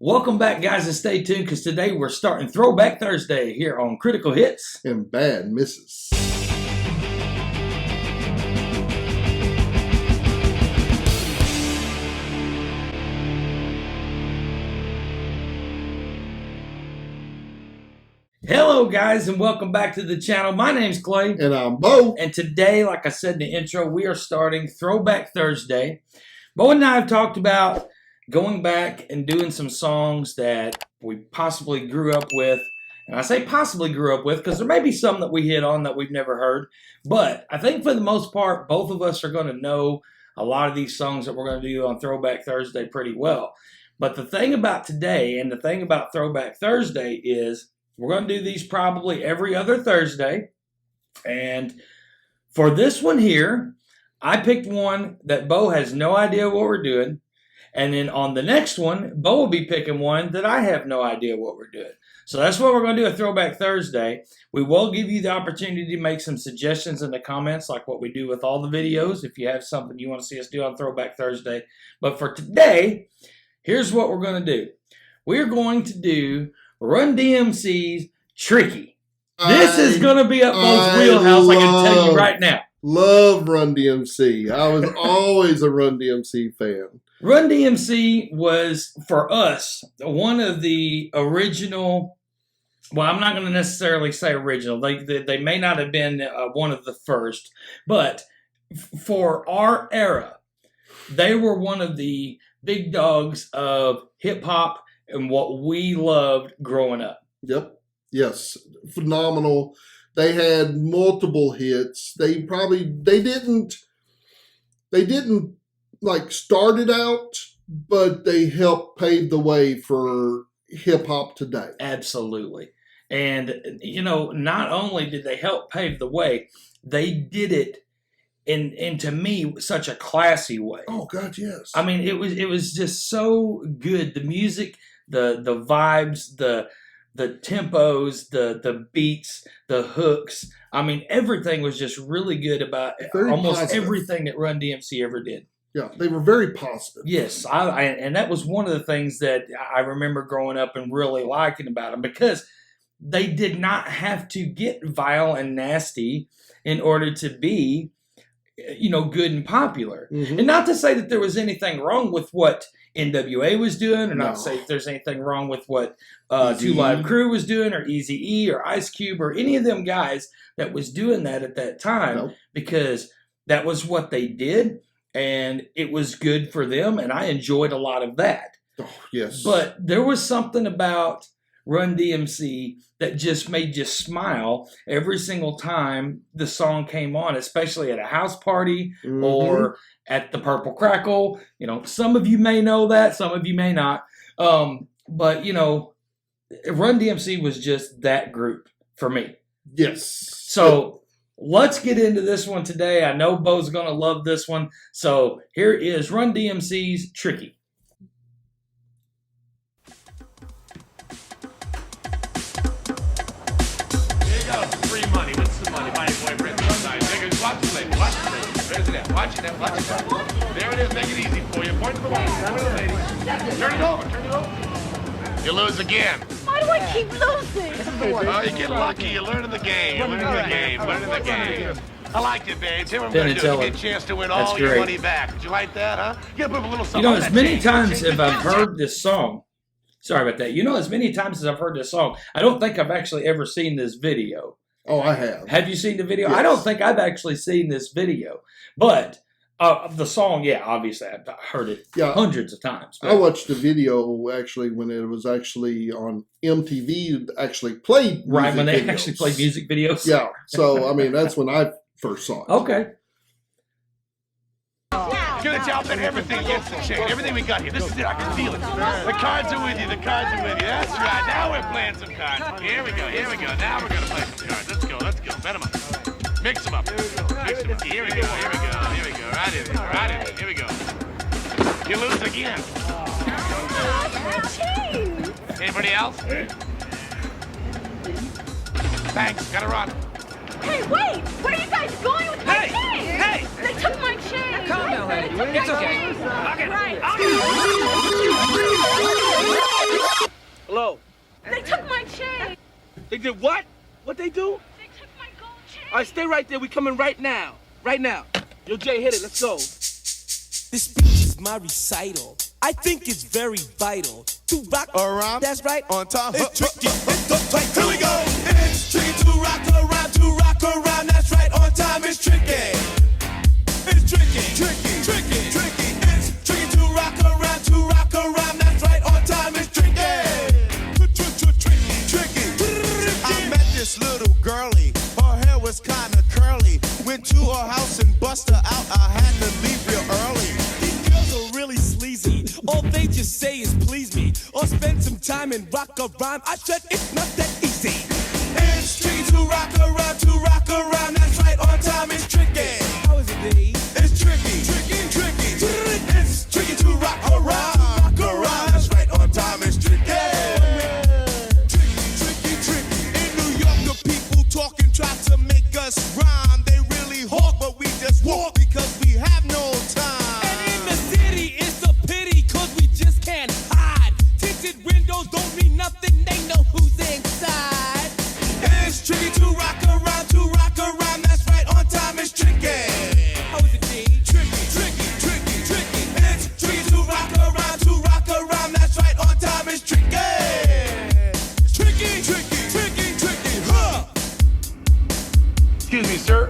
Welcome back, guys, and stay tuned because today we're starting Throwback Thursday here on Critical Hits and Bad Misses. Hello, guys, and welcome back to the channel. My name's Clay. And I'm Bo. And today, like I said in the intro, we are starting Throwback Thursday. Bo and I have talked about going back and doing some songs that we possibly grew up with. And I say possibly grew up with because there may be some that we hit on that we've never heard. But I think for the most part, both of us are going to know a lot of these songs that we're going to do on Throwback Thursday pretty well. But the thing about today and the thing about Throwback Thursday is we're going to do these probably every other Thursday. And for this one here, I picked one that Bo has no idea what we're doing. And then on the next one, Bo will be picking one that I have no idea what we're doing. So that's what we're going to do at Throwback Thursday. We will give you the opportunity to make some suggestions in the comments like what we do with all the videos if you have something you want to see us do on Throwback Thursday. But for today, here's what we're going to do. We're going to do Run-D.M.C's Tricky. This is going to be up Bo's wheelhouse, I can tell you right now. Love Run-D.M.C. I was always a Run-D.M.C. fan. Run-D.M.C. was, for us, one of the original, well, I'm not going to necessarily say original. They may not have been one of the first, but for our era, they were one of the big dogs of hip-hop and what we loved growing up. Yep. Yes. Phenomenal. They had multiple hits. They didn't like start it out, but they helped pave the way for hip hop today. Absolutely. And you know, not only did they help pave the way, they did it in to me such a classy way. Oh God, yes. I mean, it was just so good. The music, the vibes, the tempos, the beats, the hooks. I mean, everything was just really good about almost everything that Run-D.M.C. ever did. Yeah, they were very positive. Yes, and that was one of the things that I remember growing up and really liking about them because they did not have to get vile and nasty in order to be, you know, good and popular. Mm-hmm. And not to say that there was anything wrong with what NWA was doing, or not to say if there's anything wrong with what Two Live Crew was doing, or Eazy-E, or Ice Cube, or any of them guys that was doing that at that time, because that was what they did, and it was good for them, and I enjoyed a lot of that. Oh, yes. But there was something about Run-D.M.C. that just made you smile every single time the song came on, especially at a house party or at the Purple Crackle. You know, some of you may know that, some of you may not. But, you know, Run-D.M.C. was just that group for me. Yes. So let's get into this one today. I know Bo's going to love this one. So here is Run-D.M.C.'s Tricky. Money. What's the money? My boyfriend outside. Watch the lady. Watch the lady. Where's it at? Watch it. Watch it. There it is. Make it easy for you. Point to the wall. Point to the lady. Turn it over. Turn it over. You lose again. Why do I keep losing? Oh, you get lucky. You're learning the game. You're learning the game. Learning the game. I liked it, babes. Here's what I'm going to do. You get a chance to win all your money back. Did you like that, huh? You got to put a little something. You know, as many times as I've heard this song, sorry about that. You know, as many times as I've heard this song, I don't think I've actually ever seen this video. Oh, I have. Have you seen the video? Yes. I don't think I've actually seen this video. But the song, yeah, obviously I've heard it hundreds of times. But I watched the video actually when it was actually on MTV, actually played music right, when they videos. actually played music videos? Yeah. So, I mean, that's when I first saw it. Okay. Get it out there, everything gets the chain. Everything we got here. This is it. I can feel it. The cards are with you. The cards are with you. That's right. Now we're playing some cards. Here we go. Here we go. Now we're going to play some cards. Let's go. Let's go. Bet them up. Mix them up. Mix them up. Here we go. Here we go. Here we go. Right in there. Right in there. Here we go. You lose again. Anybody else? Thanks. Gotta run. Hey, wait! Where are you guys going with my chain? Hey! They took my chain! Calm down, lady. It's okay. Right. did what? What they do? They took my gold chain. All right, stay right there. We coming right now. Right now. Yo, Jay, hit it. Let's go. This speech is my recital. I think it's very vital to rock around. That's right. On time. It's tricky. Here we go. It's tricky to rock around, to rock around. That's right. On time. It's tricky. It's tricky. Tricky. Tricky. Tricky. It's tricky to rock around, to rock around. That's right. On time. It's tricky. Tricky. Tricky. I met this little girlie. Her hair was kinda curly. Went to her house and bust her out. I had to leave real early. These girls are really sleazy. All they just say is please me or spend some time and rock a rhyme. I said it's not that easy. It's tricky to rock around, to rock around. That's right, on time it's tricky. How is it, D? It's tricky, tricky, tricky. It's tricky to rock around, That's right, on time it's tricky. Tricky, tricky, tricky. In New York, the people talking try to make us rhyme. They really hawk, but we just walk because we have no time. And in the city, it's a pity, cause we just can't hide. Tinted windows don't mean nothing, they know who's inside. It's tricky to rock around, to rock around. That's right, on time it's tricky. How is it, D? Tricky, tricky, tricky, tricky. It's tricky to rock around, to rock around. That's right, on time it's tricky. Tricky, tricky, tricky, tricky, huh? Excuse me, sir.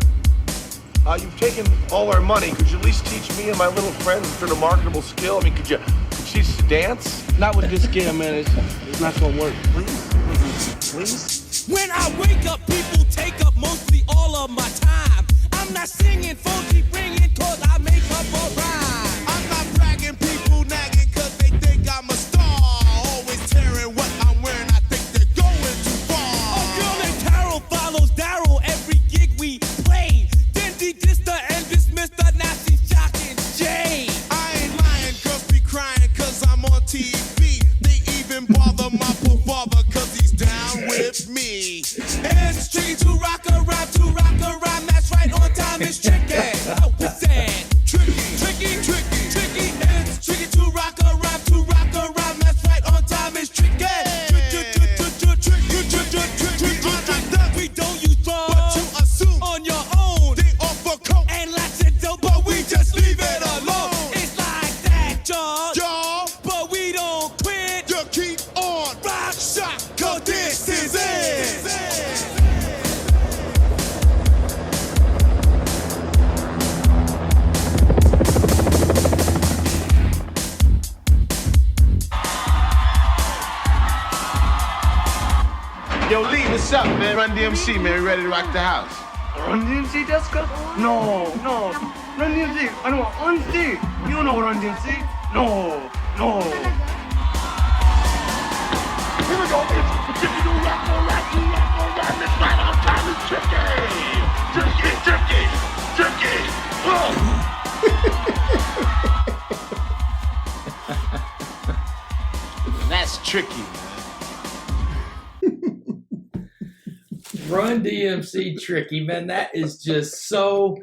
You've taken all our money. Could you at least teach me and my little friend a a marketable skill? I mean, could you teach us to dance? Not with this gear, man. It's not gonna work. Please? When I wake up, people take up mostly all of my time. I'm not singing, phones keep ringing, cause I make up a rhyme. I'm not bragging, people nagging, cause they think I'm a star. Always tearing what I'm wearing, I think they're going too far. A girl named Carol follows Daryl every gig we play. Then he dissed her and dismissed her, now she's shocking Jay. I ain't lying, girls be crying, cause I'm on TV. They even bother my poor father, cause he's down with me. It's tricky to rock around, to rock around. That's right, on time it's tricky. How was that? Tricky, tricky, tricky, tricky. It's tricky to rock around, to rock around. That's right, on time it's tricky. We don't use drugs, But you assume on your own, they offer coke, and lots of dope, but we just leave it alone. It's like that, y'all, Y'all, but we don't quit. you keep on rock shot, cause this is it. Yo, Lee, what's up, man? Run-D.M.C, man. We ready to rock the house? Run-D.M.C ですか? No. Run-D.M.C. I don't want Run-D. You know Run-D.M.C. No. Here we go. It's tricky to rock around, to rock around. That's right, on time it's tricky. Tricky. That's tricky. Run-D.M.C tricky, man. That is just so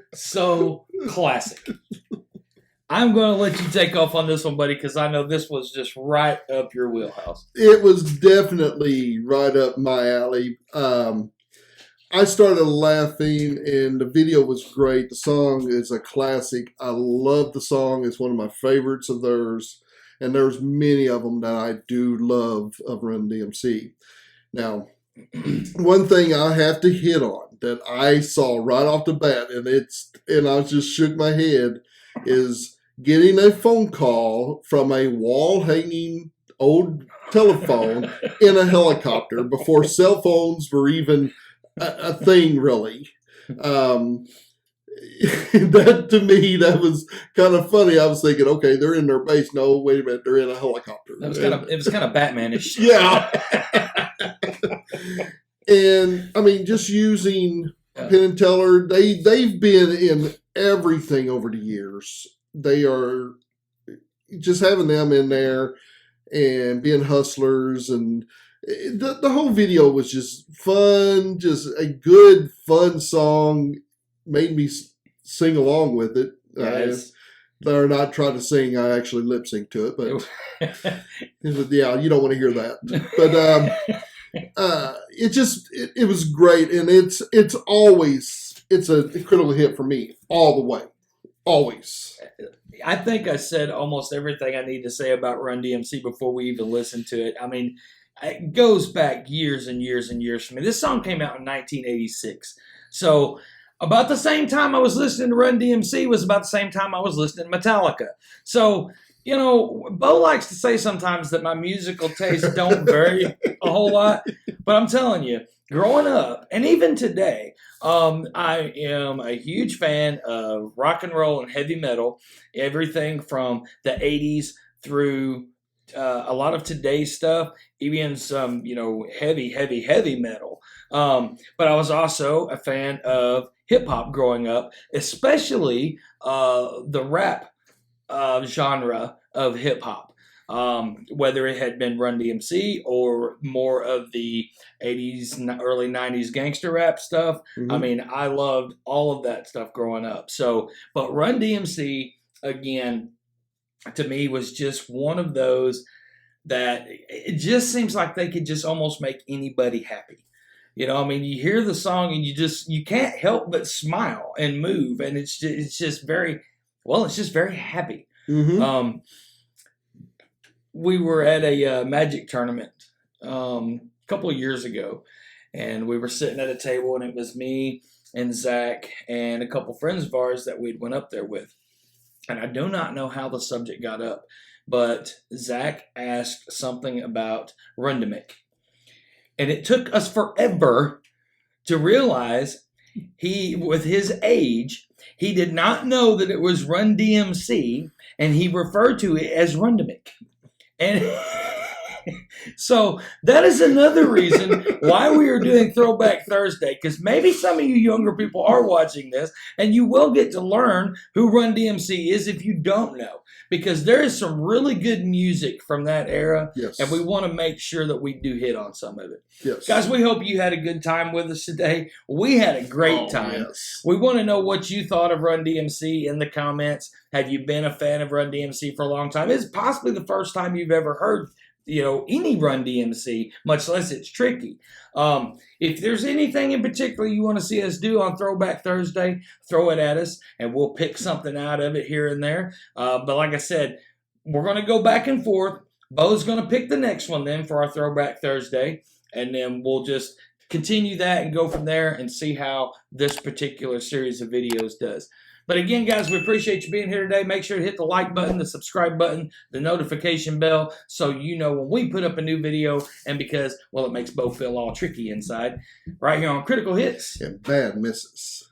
classic. I'm going to let you take off on this one, buddy, because I know this was just right up your wheelhouse. It was definitely right up my alley. I started laughing, and the video was great. The song is a classic. I love the song. It's one of my favorites of theirs, and there's many of them that I do love of Run-D.M.C. Now, one thing I have to hit on that I saw right off the bat, and I just shook my head, is getting a phone call from a wall-hanging old telephone in a helicopter before cell phones were even a thing, really. That, to me, that was kind of funny. I was thinking, okay, they're in their base. No, wait a minute, they're in a helicopter. It was kind of Batman-ish. Yeah. And I mean, just using Penn and Teller, they've been in everything over the years. They are just having them in there and being hustlers, and the whole video was just fun, just a good fun song. Made me sing along with it. They're not trying to sing. I actually lip sync to it, but yeah, you don't want to hear that. But it was great, and it's a critical hit for me all the way, always. I think I said almost everything I need to say about Run-D.M.C. before we even listened to it. I mean, it goes back years and years and years for me. This song came out in 1986. So about the same time I was listening to Run-D.M.C. was about the same time I was listening to Metallica. So, you know, Bo likes to say sometimes that my musical tastes don't vary a whole lot. But I'm telling you, growing up, and even today, I am a huge fan of rock and roll and heavy metal, everything from the 80s through a lot of today's stuff, even some, you know, heavy metal. But I was also a fan of hip hop growing up, especially the rap genre of hip hop. Whether it had been Run-D.M.C. or more of the 80s, early 90s gangster rap stuff. Mm-hmm. I mean, I loved all of that stuff growing up. So, but Run-D.M.C., again, to me was just one of those that it just seems like they could just almost make anybody happy. You know, I mean, you hear the song and you can't help but smile and move. And it's just very happy. Mm-hmm. We were at a magic tournament a couple of years ago, and we were sitting at a table, and it was me and Zach and a couple friends of ours that we'd went up there with. And I do not know how the subject got up, but Zach asked something about Run-D.M.C. And it took us forever to realize with his age, he did not know that it was Run-D.M.C. and he referred to it as Run-D.M.C. And so that is another reason why we are doing Throwback Thursday, because maybe some of you younger people are watching this and you will get to learn who Run-D.M.C. is if you don't know, because there is some really good music from that era. Yes. And we want to make sure that we do hit on some of it. Yes. Guys, we hope you had a good time with us today. We had a great time. Yes. We want to know what you thought of Run-D.M.C. in the comments. Have you been a fan of Run-D.M.C. for a long time? It's possibly the first time you've ever heard, you know, any Run-D.M.C., much less it's tricky. If there's anything in particular you want to see us do on Throwback Thursday, throw it at us, and we'll pick something out of it here and there. But like I said, we're going to go back and forth. Bo's going to pick the next one then for our Throwback Thursday, and then we'll just continue that and go from there and see how this particular series of videos does. But again, guys, we appreciate you being here today. Make sure to hit the like button, the subscribe button, the notification bell, so you know when we put up a new video, and because, well, it makes Bo feel all tricky inside, right here on Critical Hits. And bad misses.